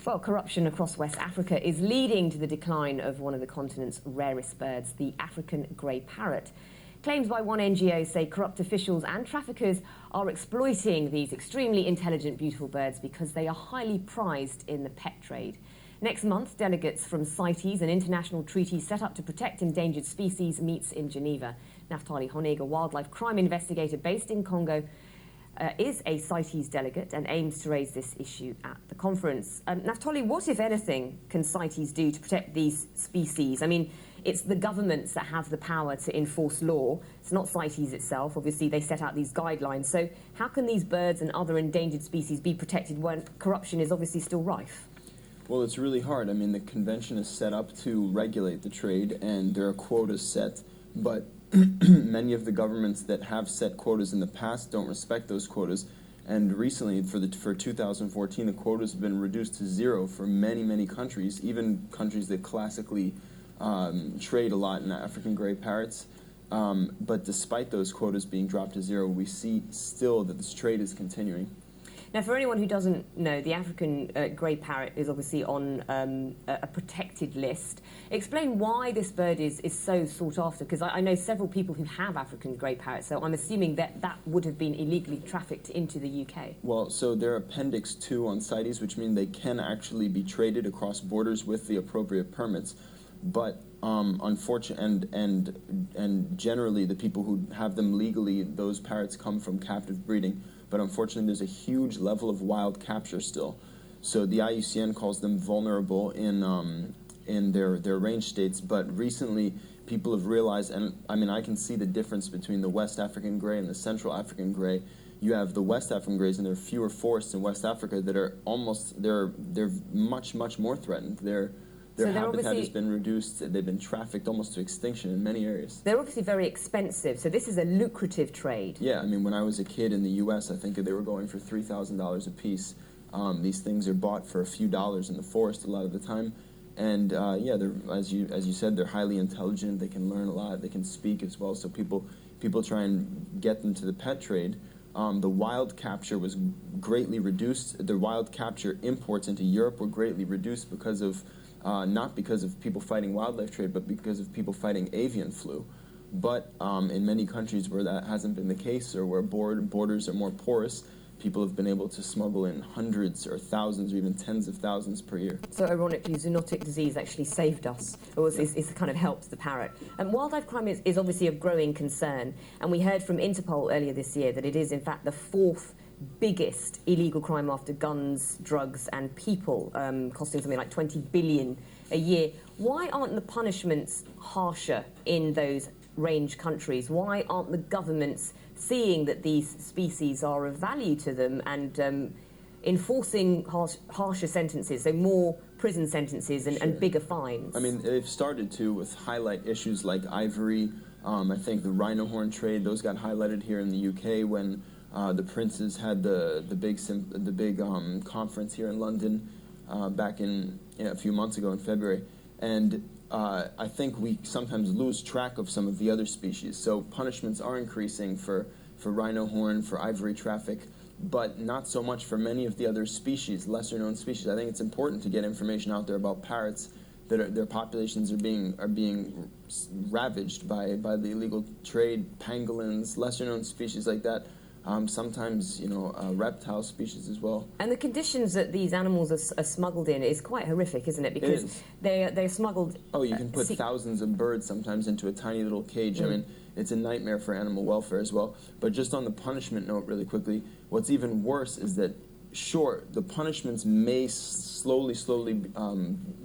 Well, corruption across West Africa is leading to the decline of one of the continent's rarest birds, the African grey parrot. Claims by one NGO say corrupt officials and traffickers are exploiting these extremely intelligent, beautiful birds because they are highly prized in the pet trade. Next month, delegates from CITES, an international treaty set up to protect endangered species, meets in Geneva. Naftali Honig, a wildlife crime investigator based in Congo, is a CITES delegate and aims to raise this issue at the conference. Naftali, what, if anything, can CITES do to protect these species? I mean, it's the governments that have the power to enforce law. It's not CITES itself. Obviously, they set out these guidelines. So how can these birds and other endangered species be protected when corruption is obviously still rife? Well, it's really hard. I mean, the convention is set up to regulate the trade, and there are quotas set, but many of the governments that have set quotas in the past don't respect those quotas. And recently, for 2014, the quotas have been reduced to 0 for many, many countries, even countries that classically trade a lot in African grey parrots. But despite those quotas being dropped to 0, we see still that this trade is continuing. Now, for anyone who doesn't know, the African grey parrot is obviously on a protected list. Explain why this bird is so sought after, because I know several people who have African grey parrots, so I'm assuming that that would have been illegally trafficked into the UK. Well, so they're Appendix 2 on CITES, which means they can actually be traded across borders with the appropriate permits. But unfortunately, and generally the people who have them legally, those parrots come from captive breeding. But unfortunately, there's a huge level of wild capture still. So the IUCN calls them vulnerable in their range states. But recently, people have realized, and I mean, I can see the difference between the West African grey and the Central African grey. You have the West African greys, and there are fewer forests in West Africa that are they're much more threatened. Their habitat has been reduced. They've been trafficked almost to extinction in many areas. They're obviously very expensive, so this is a lucrative trade. Yeah, I mean, when I was a kid in the U.S., I think they were going for $3,000 a piece. These things are bought for a few dollars in the forest a lot of the time. And yeah, they're, as you said, they're highly intelligent. They can learn a lot. They can speak as well. So people try and get them to the pet trade. The wild capture was greatly reduced. The wild capture imports into Europe were greatly reduced because of not because of people fighting wildlife trade, but because of people fighting avian flu. But in many countries where that hasn't been the case, or where borders are more porous, people have been able to smuggle in hundreds or thousands or even tens of thousands per year. So ironically, zoonotic disease actually saved us, or it's kind of helped the parrot. And wildlife crime is obviously a growing concern, and we heard from Interpol earlier this year that it is in fact the 4th biggest illegal crime after guns, drugs and people, costing something like 20 billion a year. Why aren't the punishments harsher in those range countries? Why aren't the governments seeing that these species are of value to them and enforcing harsher sentences, so more prison sentences and bigger fines? I mean, they've started to with highlight issues like ivory. I think the rhino horn trade, those got highlighted here in the UK when the princes had the big conference here in London back in a few months ago in February, and I think we sometimes lose track of some of the other species. So punishments are increasing for rhino horn, for ivory traffic, but not so much for many of the other species, lesser known species. I think it's important to get information out there about parrots that their populations are being ravaged by the illegal trade, pangolins, lesser known species like that. Sometimes, reptile species as well. And the conditions that these animals are smuggled in is quite horrific, isn't it? Because they're smuggled... Oh, you can put thousands of birds sometimes into a tiny little cage. I mean, it's a nightmare for animal welfare as well. But just on the punishment note really quickly, what's even worse is that, sure, the punishments may slowly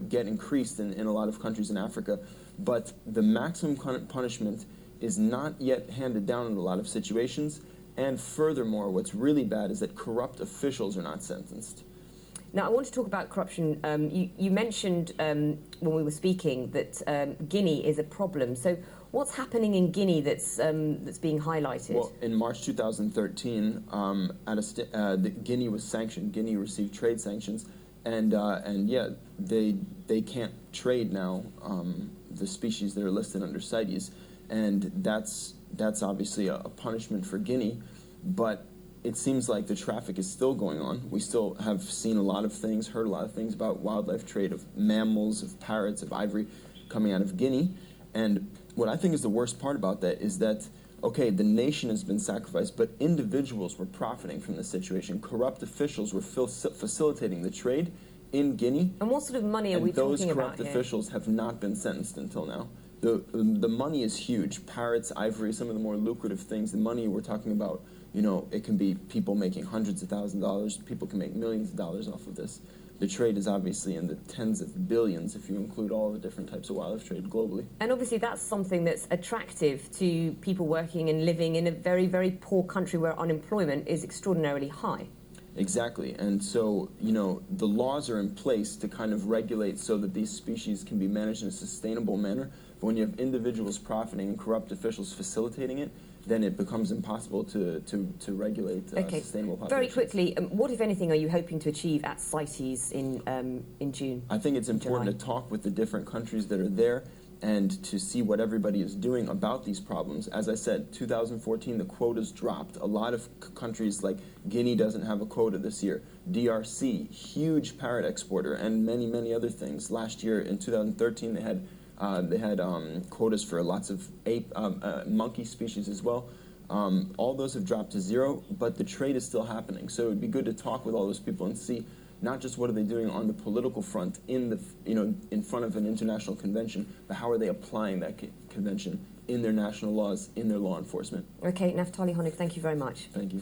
get increased in a lot of countries in Africa, but the maximum punishment is not yet handed down in a lot of situations. And furthermore, what's really bad is that corrupt officials are not sentenced. Now, I want to talk about corruption. You mentioned when we were speaking that Guinea is a problem. So what's happening in Guinea that's being highlighted? Well, in March 2013, Guinea was sanctioned. Guinea received trade sanctions. And yeah, they can't trade now the species that are listed under CITES. And that's obviously a punishment for Guinea, but it seems like the traffic is still going on. We still have seen a lot of things, heard a lot of things about wildlife trade of mammals, of parrots, of ivory coming out of Guinea. And what I think is the worst part about that is that, okay, the nation has been sacrificed, but individuals were profiting from the situation. Corrupt officials were facilitating the trade in Guinea. And what sort of money are we talking about here? Those corrupt officials have not been sentenced until now. The money is huge. Parrots, ivory, some of the more lucrative things. The money we're talking about, you know, it can be people making hundreds of thousands of dollars. People can make millions of dollars off of this. The trade is obviously in the tens of billions if you include all the different types of wildlife trade globally. And obviously that's something that's attractive to people working and living in a very, very poor country where unemployment is extraordinarily high. Exactly, and so, you know, the laws are in place to kind of regulate so that these species can be managed in a sustainable manner, but when you have individuals profiting and corrupt officials facilitating it, then it becomes impossible to regulate sustainable populations. Very quickly, what, if anything, are you hoping to achieve at CITES in June? I think it's important to talk with the different countries that are there and to see what everybody is doing about these problems. As I said, 2014, the quotas dropped. A lot of countries like Guinea doesn't have a quota this year. DRC, huge parrot exporter, and many, many other things. Last year, in 2013, they had quotas for lots of monkey species as well. All those have dropped to zero, but the trade is still happening. So it would be good to talk with all those people and see not just what are they doing on the political front in front of an international convention, but how are they applying that convention in their national laws, in their law enforcement. Okay, Naftali Honig, thank you very much. Thank you.